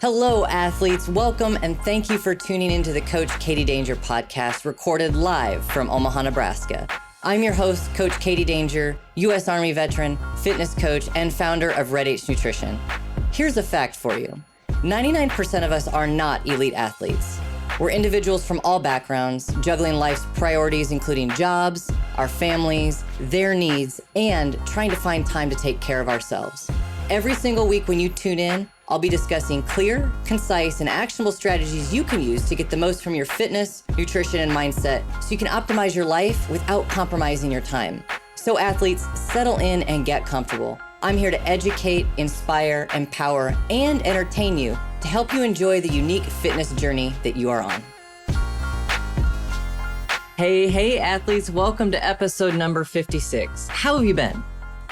Hello, athletes. Welcome and thank you for tuning into the Coach Katie Danger podcast, recorded live from Omaha, Nebraska. I'm your host, Coach Katie Danger, U.S. Army veteran, fitness coach, and founder of Red H Nutrition. Here's a fact for you. 99% of us are not elite athletes. We're individuals from all backgrounds, juggling life's priorities, including jobs, our families, their needs, and trying to find time to take care of ourselves. Every single week when you tune in, I'll be discussing clear, concise, and actionable strategies you can use to get the most from your fitness, nutrition, and mindset so you can optimize your life without compromising your time. So athletes, settle in and get comfortable. I'm here to educate, inspire, empower, and entertain you to help you enjoy the unique fitness journey that you are on. Hey, athletes, welcome to episode number 56. How have you been?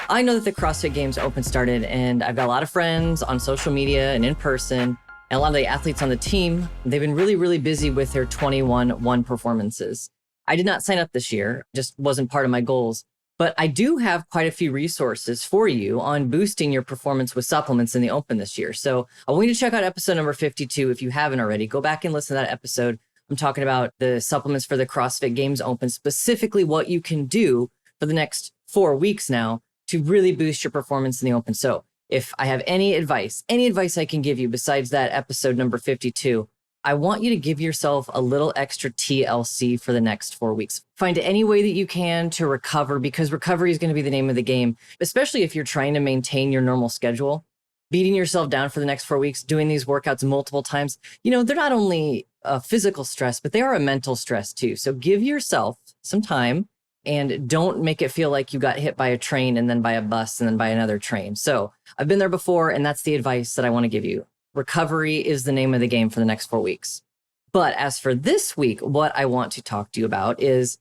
I know that the CrossFit Games Open started, and I've got a lot of friends on social media and in person, and a lot of the athletes on the team. They've been really busy with their 21-1 performances. I did not sign up this year, just wasn't part of my goals, but I do have quite a few resources for you on boosting your performance with supplements in the Open this year. So I want you to check out episode number 52 if you haven't already. Go back and listen to that episode. I'm talking about the supplements for the CrossFit Games Open, specifically what you can do for the next 4 weeks now to really boost your performance in the Open. So if I have any advice I can give you besides that episode number 52, I want you to give yourself a little extra TLC for the next 4 weeks. Find any way that you can to recover, because recovery is going to be the name of the game, especially if you're trying to maintain your normal schedule. Beating yourself down for the next 4 weeks, doing these workouts multiple times, they're not only a physical stress, but they are a mental stress too. So give yourself some time and don't make it feel like you got hit by a train and then by a bus and then by another train. So I've been there before, and that's the advice that I want to give you. Recovery is the name of the game for the next 4 weeks. But as for this week, what I want to talk to you about is,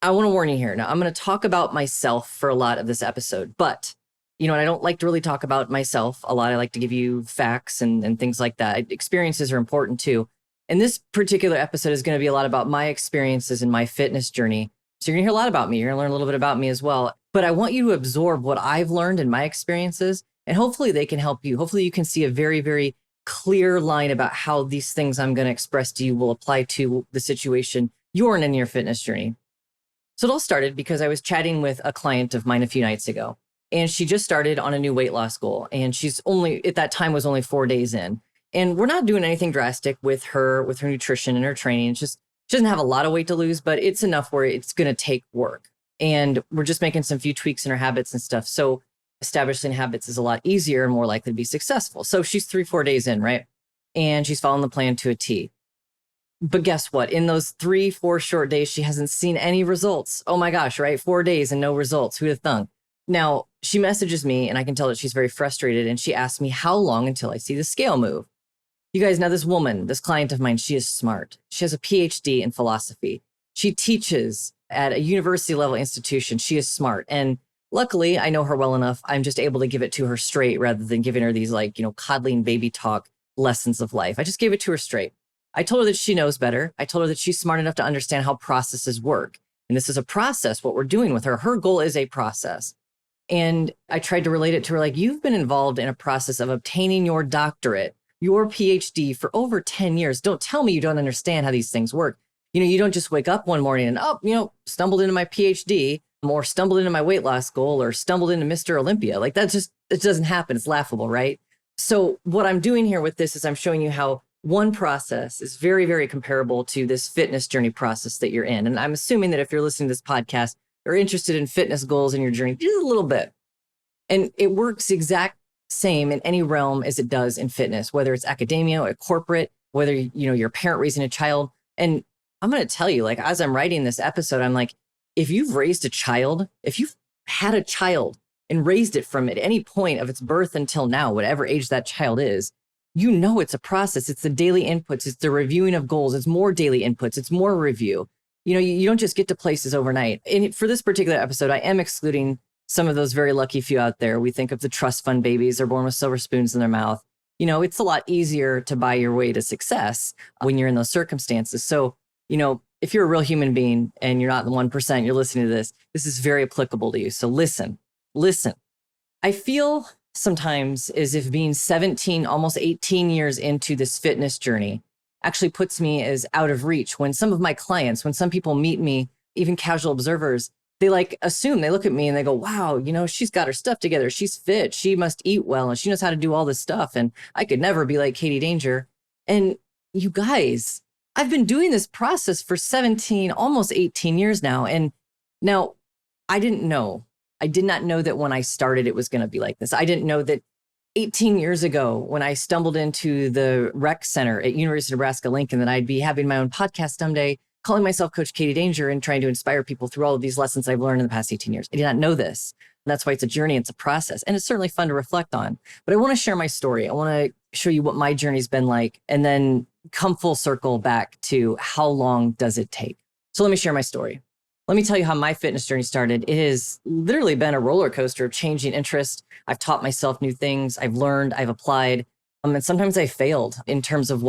I want to warn you here. Now, I'm going to talk about myself for a lot of this episode, but and I don't like to really talk about myself a lot. I like to give you facts and things like that. Experiences are important too. And this particular episode is going to be a lot about my experiences in my fitness journey. So you're going to hear a lot about me. You're going to learn a little bit about me as well. But I want you to absorb what I've learned in my experiences, and hopefully they can help you. Hopefully you can see a very clear line about how these things I'm going to express to you will apply to the situation you're in your fitness journey. So it all started because I was chatting with a client of mine a few nights ago, and she just started on a new weight loss goal. And she's at that time was only 4 days in. And we're not doing anything drastic with her nutrition and her training. It's just, she doesn't have a lot of weight to lose, but it's enough where it's going to take work. And we're just making some few tweaks in her habits and stuff. So establishing habits is a lot easier and more likely to be successful. So she's 3-4 days in, right? And she's following the plan to a T. But guess what? In those 3-4 short days, she hasn't seen any results. Oh my gosh, right? 4 days and no results. Who'd have thunk? Now, she messages me and I can tell that she's very frustrated. And she asked me how long until I see the scale move. You guys, now this woman, this client of mine, she is smart. She has a PhD in philosophy. She teaches at a university level institution. She is smart. And luckily, I know her well enough. I'm just able to give it to her straight rather than giving her these coddling baby talk lessons of life. I just gave it to her straight. I told her that she knows better. I told her that she's smart enough to understand how processes work. And this is a process, what we're doing with her. Her goal is a process. And I tried to relate it to her you've been involved in a process of obtaining your doctorate, your PhD for over 10 years. Don't tell me you don't understand how these things work. You don't just wake up one morning and, stumbled into my PhD or stumbled into my weight loss goal or stumbled into Mr. Olympia. It doesn't happen. It's laughable, right? So what I'm doing here with this is I'm showing you how one process is very comparable to this fitness journey process that you're in. And I'm assuming that if you're listening to this podcast, you're interested in fitness goals in your journey just a little bit. And it works exact same in any realm as it does in fitness, whether it's academia or corporate, whether you're a parent raising a child. And I'm going to tell you, as I'm writing this episode, I'm if you've raised a child, if you've had a child and raised it from at any point of its birth until now, whatever age that child is, it's a process. It's the daily inputs. It's the reviewing of goals. It's more daily inputs. It's more review. You don't just get to places overnight. And for this particular episode, I am excluding some of those very lucky few out there. We think of the trust fund babies. They're born with silver spoons in their mouth. It's a lot easier to buy your way to success when you're in those circumstances. So, if you're a real human being and you're not the 1%, you're listening to this, this is very applicable to you. So listen. I feel sometimes as if being 17, almost 18 years into this fitness journey actually puts me as out of reach. When some of my clients, when some people meet me, even casual observers, they like assume, they look at me and they go, wow, she's got her stuff together. She's fit. She must eat well and she knows how to do all this stuff. And I could never be like Katie Danger. And you guys, I've been doing this process for 17, almost 18 years now. And now I did not know that when I started, it was going to be like this. I didn't know that 18 years ago, when I stumbled into the rec center at University of Nebraska-Lincoln, that I'd be having my own podcast someday, calling myself Coach Katie Danger and trying to inspire people through all of these lessons I've learned in the past 18 years. I did not know this. And that's why it's a journey, it's a process. And it's certainly fun to reflect on. But I want to share my story. I want to show you what my journey's been like, and then come full circle back to how long does it take. So let me share my story. Let me tell you how my fitness journey started. It has literally been a roller coaster of changing interest. I've taught myself new things. I've learned, I've applied. And sometimes I failed in terms of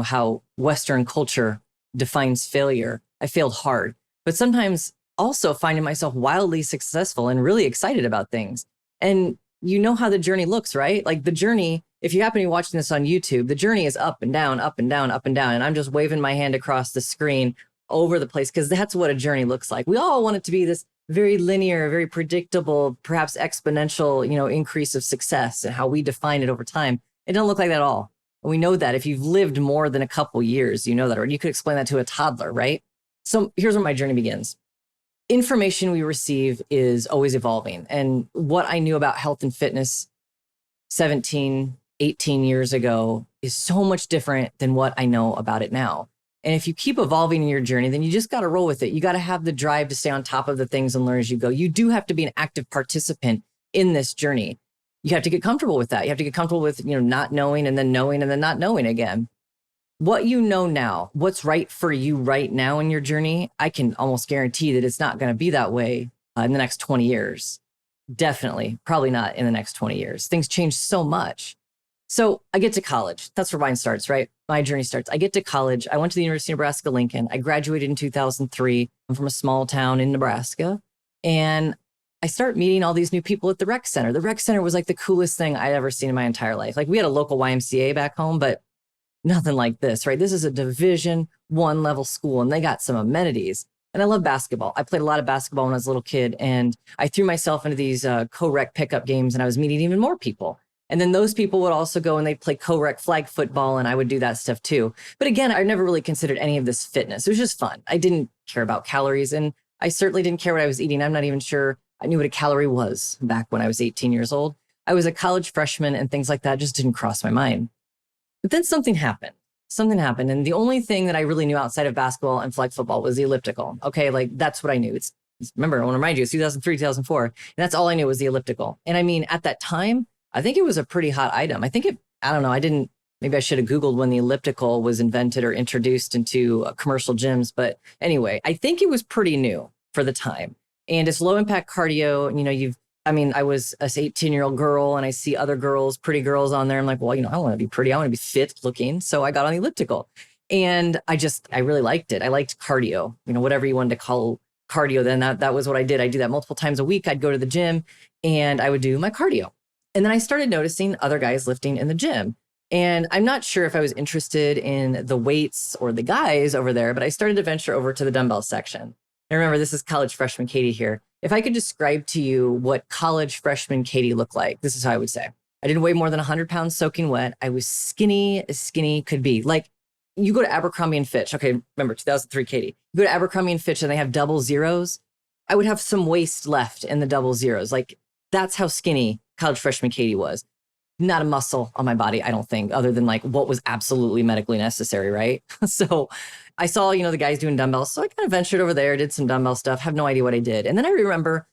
how Western culture defines failure. I failed hard, but sometimes also finding myself wildly successful and really excited about things. And you know how the journey looks, right? Like the journey, if you happen to be watching this on YouTube, the journey is up and down, up and down, up and down. And I'm just waving my hand across the screen over the place, because that's what a journey looks like. We all want it to be this very linear, very predictable, perhaps exponential, increase of success, and how we define it over time. It don't look like that at all. And we know that if you've lived more than a couple years, you know that, or you could explain that to a toddler, right? So here's where my journey begins. Information we receive is always evolving. And what I knew about health and fitness 17, 18 years ago is so much different than what I know about it now. And if you keep evolving in your journey, then you just got to roll with it. You got to have the drive to stay on top of the things and learn as you go. You do have to be an active participant in this journey. You have to get comfortable with that. You have to get comfortable with, not knowing and then not knowing again. What you know now, what's right for you right now in your journey, I can almost guarantee that it's not going to be that way in the next 20 years. Definitely, probably not in the next 20 years. Things change so much. So I get to college. That's where mine starts, right? My journey starts. I get to college. I went to the University of Nebraska-Lincoln. I graduated in 2003. I'm from a small town in Nebraska. And I start meeting all these new people at the rec center. The rec center was like the coolest thing I'd ever seen in my entire life. Like we had a local YMCA back home, but nothing like this, right? This is a Division I level school, and they got some amenities. And I love basketball. I played a lot of basketball when I was a little kid, and I threw myself into these co-rec pickup games, and I was meeting even more people. And then those people would also go and they'd play co-rec flag football, and I would do that stuff too. But again, I never really considered any of this fitness. It was just fun. I didn't care about calories, and I certainly didn't care what I was eating. I'm not even sure I knew what a calorie was back when I was 18 years old. I was a college freshman, and things like that just didn't cross my mind. But then something happened. And the only thing that I really knew outside of basketball and flag football was the elliptical. Okay, like that's what I knew. Remember, I want to remind you, it's 2003, 2004. And that's all I knew was the elliptical. And I mean, at that time, I think it was a pretty hot item. Maybe I should have Googled when the elliptical was invented or introduced into commercial gyms. But anyway, I think it was pretty new for the time. And it's low impact cardio. I was a 18-year-old girl, and I see other girls, pretty girls on there. I'm like, well, I want to be pretty. I want to be fit looking. So I got on the elliptical, and I really liked it. I liked cardio, whatever you wanted to call cardio. Then that was what I did. I do that multiple times a week. I'd go to the gym and I would do my cardio. And then I started noticing other guys lifting in the gym. And I'm not sure if I was interested in the weights or the guys over there, but I started to venture over to the dumbbell section. And remember, this is college freshman Katie here. If I could describe to you what college freshman Katie looked like, this is how I would say. I didn't weigh more than 100 pounds soaking wet. I was skinny as skinny could be. Like you go to Abercrombie and Fitch. Okay, remember 2003 Katie. You go to Abercrombie and Fitch and they have double zeros. I would have some waist left in the double zeros. Like that's how skinny college freshman Katie was. Not a muscle on my body, I don't think, other than like what was absolutely medically necessary, right? So I saw, the guys doing dumbbells. So I kind of ventured over there, did some dumbbell stuff, have no idea what I did. And then I remember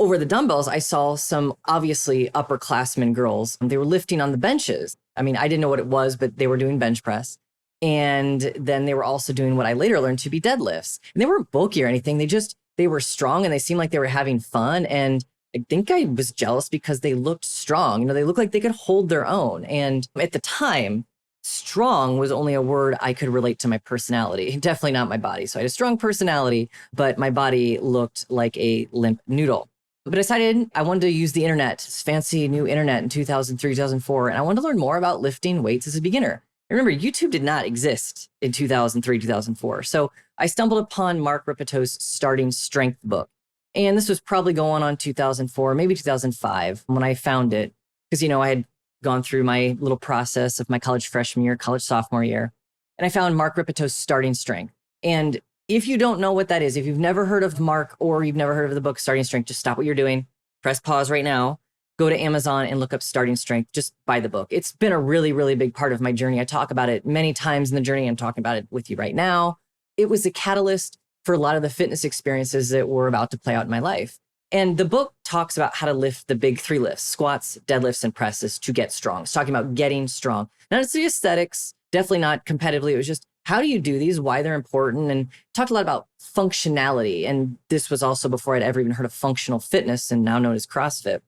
over the dumbbells, I saw some obviously upperclassmen girls. They were lifting on the benches. I mean, I didn't know what it was, but they were doing bench press. And then they were also doing what I later learned to be deadlifts. And they weren't bulky or anything. They were strong and they seemed like they were having fun. And I think I was jealous because they looked strong. They looked like they could hold their own. And at the time, strong was only a word I could relate to my personality, definitely not my body. So I had a strong personality, but my body looked like a limp noodle. But I decided I wanted to use the internet, this fancy new internet in 2003, 2004, and I wanted to learn more about lifting weights as a beginner. Remember, YouTube did not exist in 2003, 2004. So I stumbled upon Mark Rippetoe's Starting Strength book. And this was probably going on 2004, maybe 2005 when I found it. Because, I had gone through my little process of my college freshman year, college sophomore year. And I found Mark Rippetoe's Starting Strength. And if you don't know what that is, if you've never heard of Mark or you've never heard of the book Starting Strength, just stop what you're doing, press pause right now, go to Amazon and look up Starting Strength, just buy the book. It's been a really, really big part of my journey. I talk about it many times in the journey. I'm talking about it with you right now. It was a catalyst for a lot of the fitness experiences that were about to play out in my life. And the book talks about how to lift the big three lifts, squats, deadlifts, and presses to get strong. It's talking about getting strong. Not just the aesthetics, definitely not competitively. It was just, how do you do these, why they're important, and talked a lot about functionality. And this was also before I'd ever even heard of functional fitness, and now known as CrossFit.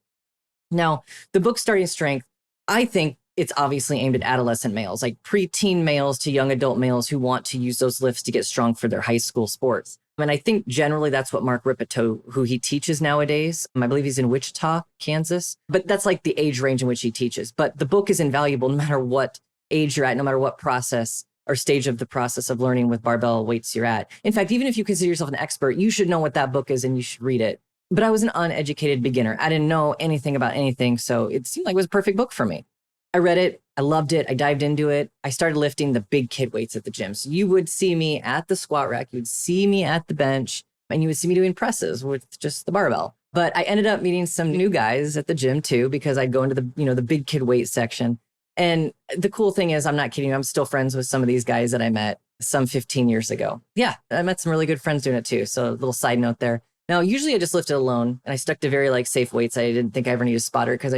Now, the book Starting Strength, I think it's obviously aimed at adolescent males, like preteen males to young adult males who want to use those lifts to get strong for their high school sports. And I think generally that's what Mark Rippetoe, who he teaches nowadays. I believe he's in Wichita, Kansas, but that's like the age range in which he teaches. But the book is invaluable no matter what age you're at, no matter what process or stage of the process of learning with barbell weights you're at. In fact, even if you consider yourself an expert, you should know what that book is and you should read it. But I was an uneducated beginner. I didn't know anything about anything. So it seemed like it was a perfect book for me. I read it. I loved it. I dived into it. I started lifting the big kid weights at the gym. So you would see me at the squat rack. You would see me at the bench, and you would see me doing presses with just the barbell. But I ended up meeting some new guys at the gym too, because I'd go into the big kid weight section. And the cool thing is, I'm not kidding you, I'm still friends with some of these guys that I met some 15 years ago. Yeah, I met some really good friends doing it too. So a little side note there. Now, usually I just lifted alone and I stuck to very safe weights. I didn't think I ever needed a spotter because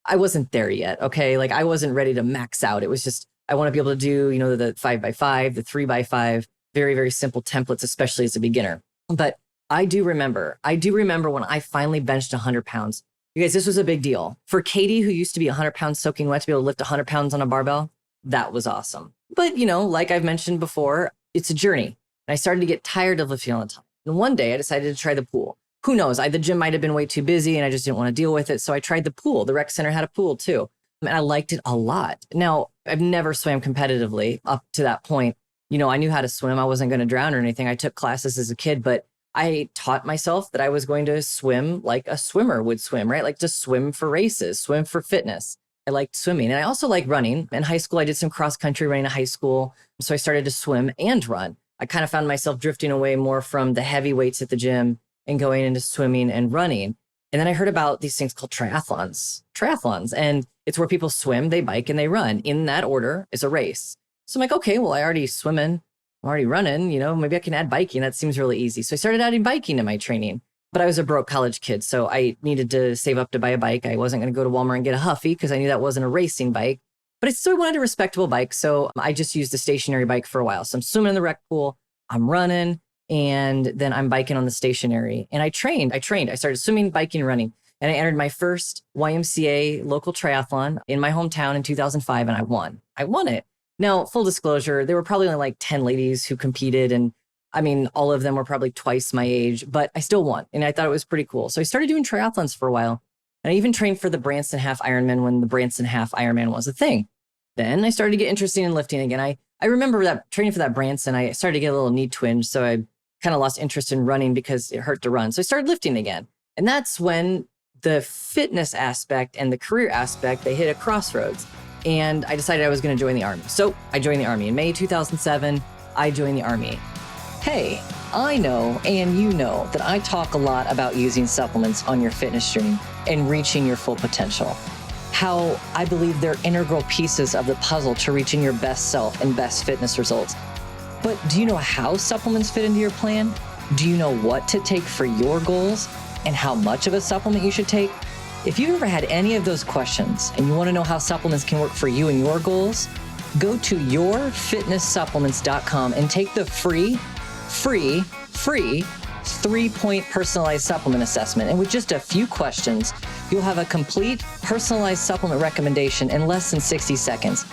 I wasn't there yet. Okay. I wasn't ready to max out. It was just, I want to be able to do, the 5x5, the 3x5, very, very simple templates, especially as a beginner. But I do remember when I finally benched 100 pounds. You guys, this was a big deal. For Katie, who used to be 100 pounds soaking wet, to be able to lift 100 pounds on a barbell, that was awesome. But, like I've mentioned before, it's a journey. And I started to get tired of lifting all the time. And one day I decided to try the pool. Who knows? The gym might have been way too busy and I just didn't want to deal with it. So I tried the pool. The rec center had a pool too. And I liked it a lot. Now, I've never swam competitively up to that point. I knew how to swim. I wasn't going to drown or anything. I took classes as a kid, but I taught myself that I was going to swim like a swimmer would swim, right? Like just swim for races, swim for fitness. I liked swimming. And I also like running. In high school, I did some cross country running in high school. So I started to swim and run. I kind of found myself drifting away more from the heavy weights at the gym and going into swimming and running. And then I heard about these things called triathlons. And it's where people swim, they bike, and they run. In that order is a race. So I'm like, okay, well, I already swimming. I'm already running, maybe I can add biking. That seems really easy. So I started adding biking to my training. But I was a broke college kid, so I needed to save up to buy a bike. I wasn't going to go to Walmart and get a Huffy because I knew that wasn't a racing bike. But I still wanted a respectable bike, so I just used a stationary bike for a while. So I'm swimming in the rec pool, I'm running, and then I'm biking on the stationary. And I trained. I started swimming, biking, running. And I entered my first YMCA local triathlon in my hometown in 2005, and I won. I won it. Now, full disclosure, there were probably only like 10 ladies who competed. And all of them were probably twice my age, but I still won. And I thought it was pretty cool. So I started doing triathlons for a while. And I even trained for the Branson Half Ironman when the Branson Half Ironman was a thing. Then I started to get interested in lifting again. I remember that training for that Branson, I started to get a little knee twinge. So I kind of lost interest in running because it hurt to run. So I started lifting again. And that's when the fitness aspect and the career aspect, they hit a crossroads. And I decided I was going to join the Army. So I joined the Army. In May 2007, I joined the Army. Hey, I know, and you know, that I talk a lot about using supplements on your fitness journey and reaching your full potential. How I believe they're integral pieces of the puzzle to reaching your best self and best fitness results. But do you know how supplements fit into your plan? Do you know what to take for your goals and how much of a supplement you should take? If you've ever had any of those questions and you want to know how supplements can work for you and your goals, go to yourfitnesssupplements.com and take the free 3-point personalized supplement assessment. And with just a few questions, you'll have a complete personalized supplement recommendation in less than 60 seconds.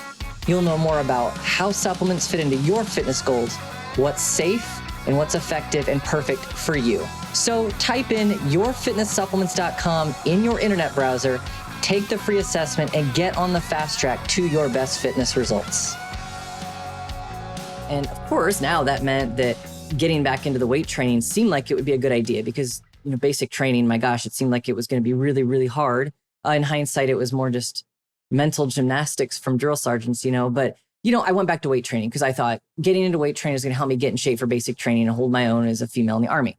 You'll know more about how supplements fit into your fitness goals, what's safe, and what's effective and perfect for you. So type in yourfitnesssupplements.com in your internet browser, take the free assessment, and get on the fast track to your best fitness results. And of course, now that meant that getting back into the weight training seemed like it would be a good idea because, basic training, my gosh, it seemed like it was going to be really, really hard. In hindsight, it was more just mental gymnastics from drill sergeants, but I went back to weight training because I thought getting into weight training is going to help me get in shape for basic training and hold my own as a female in the Army.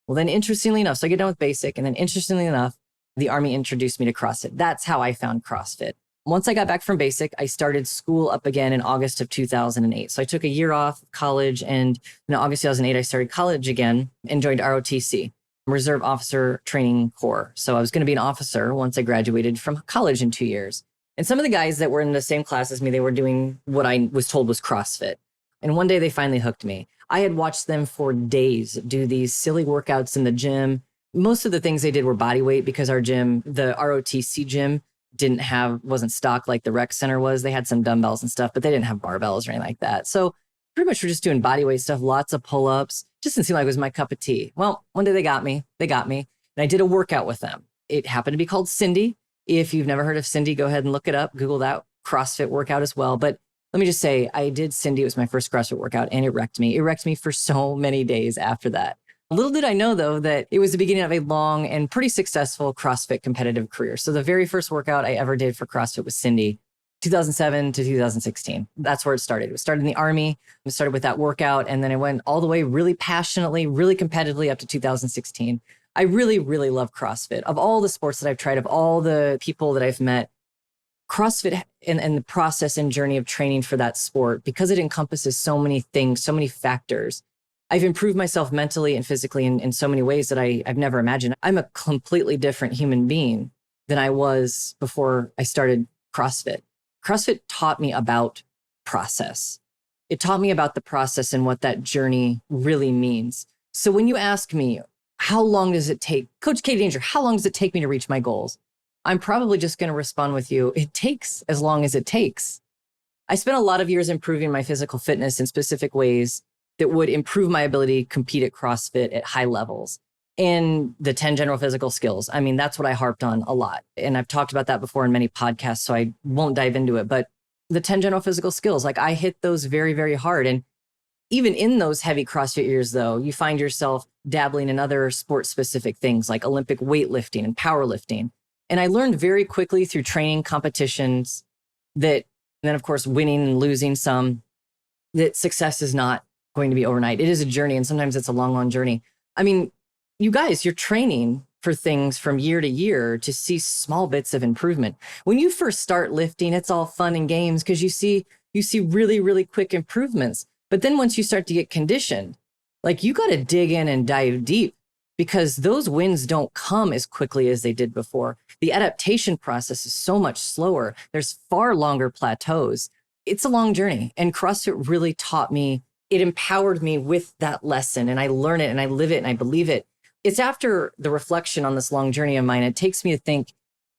Well, then interestingly enough, so I get done with basic, and then interestingly enough, the Army introduced me to CrossFit. That's how I found CrossFit. Once I got back from basic, I started school up again in August of 2008. So I took a year off college, and in August 2008, I started college again and joined ROTC, Reserve Officer Training Corps. So I was going to be an officer once I graduated from college in 2 years. And some of the guys that were in the same class as me, they were doing what I was told was CrossFit. And one day they finally hooked me. I had watched them for days do these silly workouts in the gym. Most of the things they did were body weight because our gym, the ROTC gym, wasn't stocked like the rec center was. They had some dumbbells and stuff, but they didn't have barbells or anything like that. So pretty much we're just doing body weight stuff, lots of pull-ups. Just didn't seem like it was my cup of tea. Well, one day they got me, and I did a workout with them. It happened to be called Cindy. If you've never heard of Cindy, go ahead and look it up. Google that CrossFit workout as well. But let me just say, I did Cindy. It was my first CrossFit workout, and it wrecked me. It wrecked me for so many days after that. Little did I know, though, that it was the beginning of a long and pretty successful CrossFit competitive career. So the very first workout I ever did for CrossFit was Cindy, 2007 to 2016. That's where it started. It started in the Army. It started with that workout, and then it went all the way really passionately, really competitively up to 2016. I really, really love CrossFit. Of all the sports that I've tried, of all the people that I've met, CrossFit and the process and journey of training for that sport, because it encompasses so many things, so many factors, I've improved myself mentally and physically in so many ways that I've never imagined. I'm a completely different human being than I was before I started CrossFit. CrossFit taught me about process. It taught me about the process and what that journey really means. So when you ask me, how long does it take, Coach Katie Danger, how long does it take me to reach my goals? I'm probably just going to respond with you, it takes as long as it takes. I spent a lot of years improving my physical fitness in specific ways that would improve my ability to compete at CrossFit at high levels. And the 10 general physical skills. I mean, that's what I harped on a lot. And I've talked about that before in many podcasts, so I won't dive into it. But the 10 general physical skills, like I hit those very, very hard. And even in those heavy CrossFit years, though, you find yourself dabbling in other sport-specific things like Olympic weightlifting and powerlifting. And I learned very quickly through training competitions that, and then of course, winning and losing some, that success is not going to be overnight. It is a journey, and sometimes it's a long, long journey. I mean, you guys, you're training for things from year to year to see small bits of improvement. When you first start lifting, it's all fun and games because you see really, really quick improvements. But then once you start to get conditioned, like you got to dig in and dive deep because those wins don't come as quickly as they did before. The adaptation process is so much slower. There's far longer plateaus. It's a long journey. And CrossFit really taught me, it empowered me with that lesson. And I learn it and I live it and I believe it. It's after the reflection on this long journey of mine, it takes me to think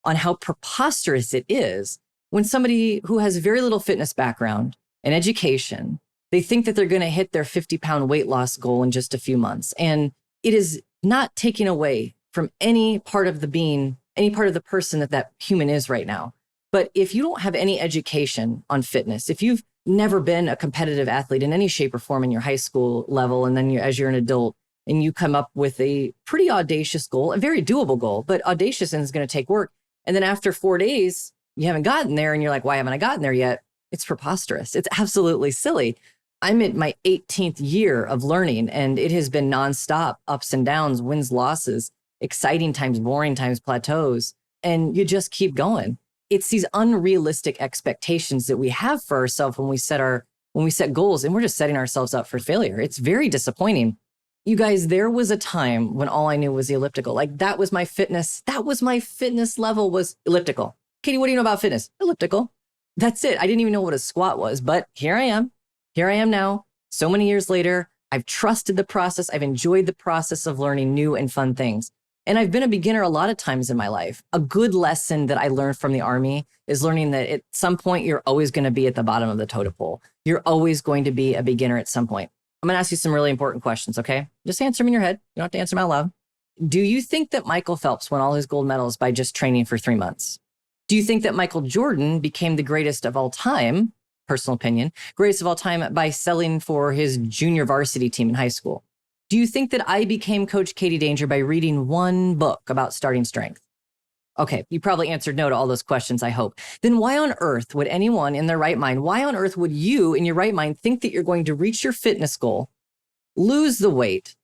on how preposterous it is when somebody who has very little fitness background and education, they think that they're going to hit their 50-pound weight loss goal in just a few months. And it is not taking away from any part of the being, any part of the person that human is right now. But if you don't have any education on fitness, if you've never been a competitive athlete in any shape or form in your high school level, and then as you're an adult and you come up with a pretty audacious goal, a very doable goal, but audacious and it's going to take work. And then after 4 days, you haven't gotten there and you're like, why haven't I gotten there yet? It's preposterous. It's absolutely silly. I'm in my 18th year of learning and it has been nonstop, ups and downs, wins, losses, exciting times, boring times, plateaus, and you just keep going. It's these unrealistic expectations that we have for ourselves when we set goals and we're just setting ourselves up for failure. It's very disappointing. You guys, there was a time when all I knew was the elliptical. Like that was my fitness. That was my fitness level was elliptical. Katie, what do you know about fitness? Elliptical. That's it. I didn't even know what a squat was, but here I am. Here I am now. So many years later, I've trusted the process. I've enjoyed the process of learning new and fun things. And I've been a beginner a lot of times in my life. A good lesson that I learned from the Army is learning that at some point, you're always going to be at the bottom of the totem pole. You're always going to be a beginner at some point. I'm going to ask you some really important questions, okay? Just answer them in your head. You don't have to answer them out loud. Do you think that Michael Phelps won all his gold medals by just training for 3 months? Do you think that Michael Jordan became the greatest of all time, personal opinion, greatest of all time by selling for his junior varsity team in high school? Do you think that I became Coach Katie Danger by reading one book about starting strength? Okay, you probably answered no to all those questions, I hope. Then why on earth would anyone in their right mind, why on earth would you in your right mind think that you're going to reach your fitness goal, lose the weight,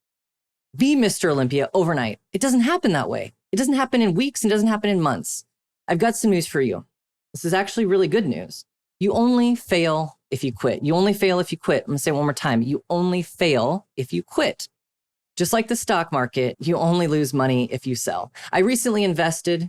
be Mr. Olympia overnight? It doesn't happen that way. It doesn't happen in weeks and doesn't happen in months. I've got some news for you. This is actually really good news. You only fail if you quit. You only fail if you quit. I'm going to say it one more time. You only fail if you quit. Just like the stock market, you only lose money if you sell. I recently invested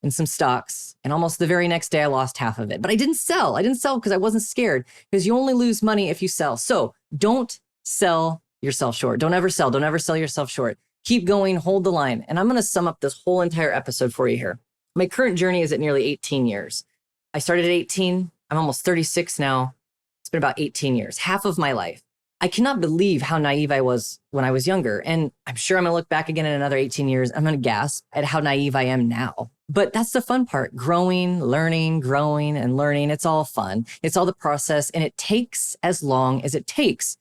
in some stocks, and almost the very next day I lost half of it. But I didn't sell. I didn't sell because I wasn't scared, because you only lose money if you sell. So don't sell yourself short. Don't ever sell. Don't ever sell yourself short. Keep going, hold the line. And I'm going to sum up this whole entire episode for you here. My current journey is at nearly 18 years. I started at 18. I'm almost 36 now. It's been about 18 years, half of my life. I cannot believe how naive I was when I was younger. And I'm sure I'm going to look back again in another 18 years. I'm going to gasp at how naive I am now. But that's the fun part. Growing, learning, growing and learning. It's all fun. It's all the process. And it takes as long as it takes.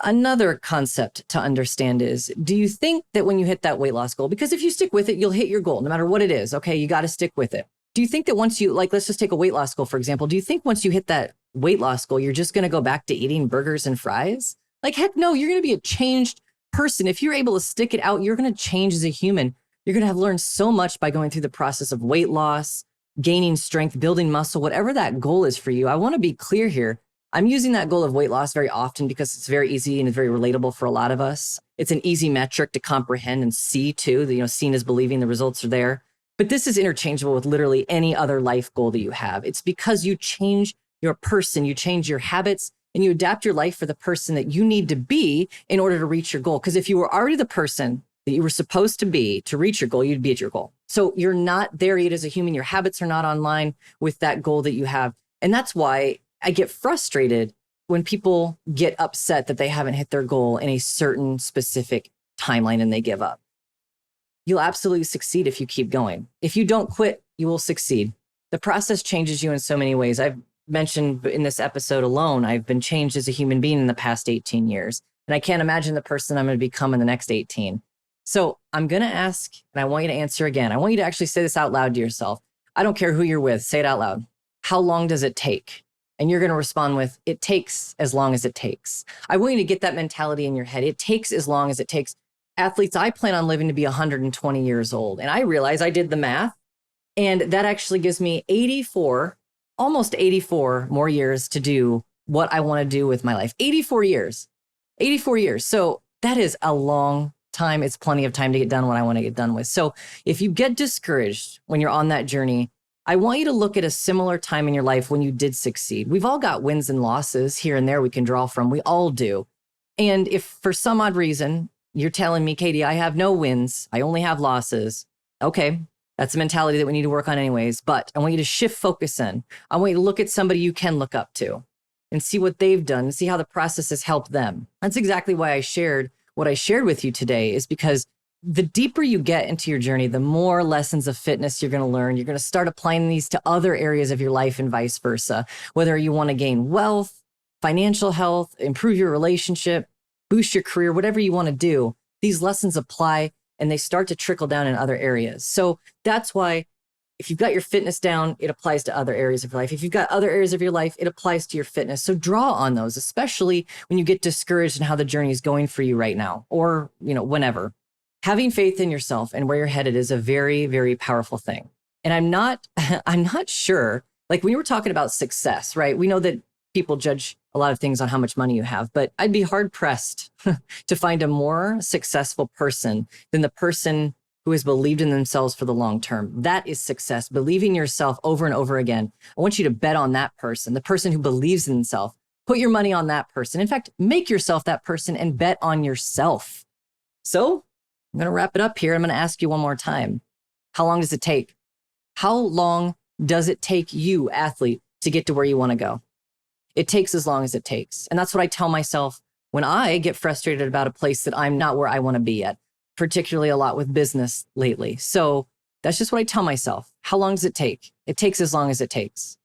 Another concept to understand is, do you think that when you hit that weight loss goal, because if you stick with it, you'll hit your goal no matter what it is. Okay, you got to stick with it. Do you think that once you, like, let's just take a weight loss goal, for example. Do you think once you hit that weight loss goal, you're just going to go back to eating burgers and fries? Like, heck no, you're going to be a changed person. If you're able to stick it out, you're going to change as a human. You're going to have learned so much by going through the process of weight loss, gaining strength, building muscle, whatever that goal is for you. I want to be clear here. I'm using that goal of weight loss very often because it's very easy and it's very relatable for a lot of us. It's an easy metric to comprehend and see too. Seeing is believing, the results are there. But this is interchangeable with literally any other life goal that you have. It's because you change your person, you change your habits, and you adapt your life for the person that you need to be in order to reach your goal. Because if you were already the person that you were supposed to be to reach your goal, you'd be at your goal. So you're not there yet as a human. Your habits are not online with that goal that you have. And that's why I get frustrated when people get upset that they haven't hit their goal in a certain specific timeline and they give up. You'll absolutely succeed if you keep going. If you don't quit, you will succeed. The process changes you in so many ways. I've mentioned in this episode alone, I've been changed as a human being in the past 18 years. And I can't imagine the person I'm going to become in the next 18. So I'm going to ask, and I want you to answer again. I want you to actually say this out loud to yourself. I don't care who you're with. Say it out loud. How long does it take? And you're going to respond with, it takes as long as it takes. I want you to get that mentality in your head. It takes as long as it takes. Athletes, I plan on living to be 120 years old. And I realize I did the math, and that actually gives me 84, almost 84 more years to do what I want to do with my life. 84 years. So that is a long time. It's plenty of time to get done what I want to get done with. So if you get discouraged when you're on that journey, I want you to look at a similar time in your life when you did succeed. We've all got wins and losses here and there we can draw from. We all do. And if for some odd reason you're telling me, Katie, I have no wins, I only have losses. Okay, that's a mentality that we need to work on anyways. But I want you to shift focus in. I want you to look at somebody you can look up to and see what they've done and see how the process has helped them. That's exactly why I shared what I shared with you today, is because the deeper you get into your journey, the more lessons of fitness you're going to learn. You're going to start applying these to other areas of your life and vice versa. Whether you want to gain wealth, financial health, improve your relationship, boost your career, whatever you want to do, these lessons apply and they start to trickle down in other areas. So that's why if you've got your fitness down, it applies to other areas of your life. If you've got other areas of your life, it applies to your fitness. So draw on those, especially when you get discouraged in how the journey is going for you right now, or, whenever. Having faith in yourself and where you're headed is a very, very powerful thing. And I'm not sure, like when you were talking about success, right? We know that people judge a lot of things on how much money you have, but I'd be hard pressed to find a more successful person than the person who has believed in themselves for the long term. That is success, believing yourself over and over again. I want you to bet on that person, the person who believes in themselves. Put your money on that person. In fact, make yourself that person and bet on yourself. So I'm going to wrap it up here. I'm going to ask you one more time. How long does it take? How long does it take you, athlete, to get to where you want to go? It takes as long as it takes. And that's what I tell myself when I get frustrated about a place that I'm not where I want to be at. particularly a lot with business lately. So that's just what I tell myself. How long does it take? It takes as long as it takes.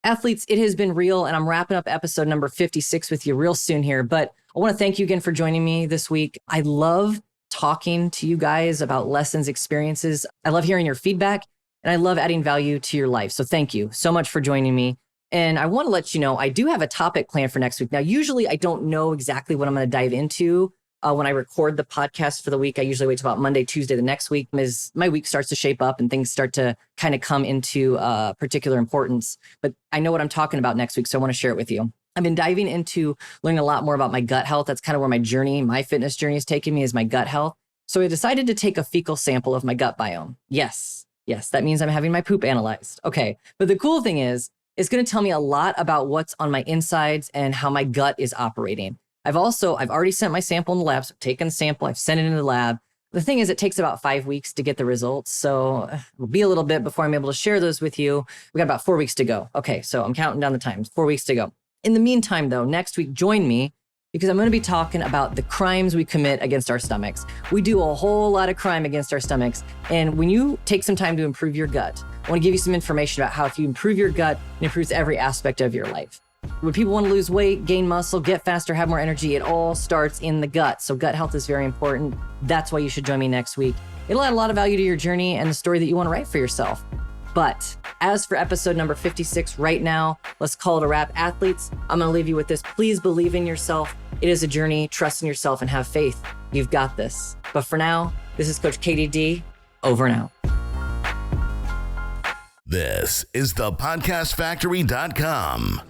Athletes, it has been real, and I'm wrapping up episode number 56 with you real soon here. But I want to thank you again for joining me this week. I love talking to you guys about lessons, experiences. I love hearing your feedback, and I love adding value to your life. So thank you so much for joining me. And I want to let you know, I do have a topic planned for next week. Now, usually I don't know exactly what I'm going to dive into when I record the podcast for the week. I usually wait till about Monday, Tuesday, the next week, as my week starts to shape up and things start to kind of come into particular importance. But I know what I'm talking about next week, so I want to share it with you. I've been diving into learning a lot more about my gut health. That's kind of where my fitness journey has taken me, is my gut health. So I decided to take a fecal sample of my gut biome. Yes, that means I'm having my poop analyzed. Okay, but the cool thing is, it's going to tell me a lot about what's on my insides and how my gut is operating. I've already sent my sample in the lab. So I've taken the sample, I've sent it into the lab. The thing is, it takes about 5 weeks to get the results. So it'll be a little bit before I'm able to share those with you. We got about 4 weeks to go. Okay, so I'm counting down the times, 4 weeks to go. In the meantime, though, next week, join me, because I'm going to be talking about the crimes we commit against our stomachs. We do a whole lot of crime against our stomachs. And when you take some time to improve your gut, I want to give you some information about how if you improve your gut, it improves every aspect of your life. When people want to lose weight, gain muscle, get faster, have more energy, it all starts in the gut. So gut health is very important. That's why you should join me next week. It'll add a lot of value to your journey and the story that you want to write for yourself. But as for episode number 56 right now, let's call it a wrap. Athletes, I'm going to leave you with this. Please believe in yourself. It is a journey. Trust in yourself and have faith. You've got this. But for now, this is Coach KDD. Over and out. This is thepodcastfactory.com.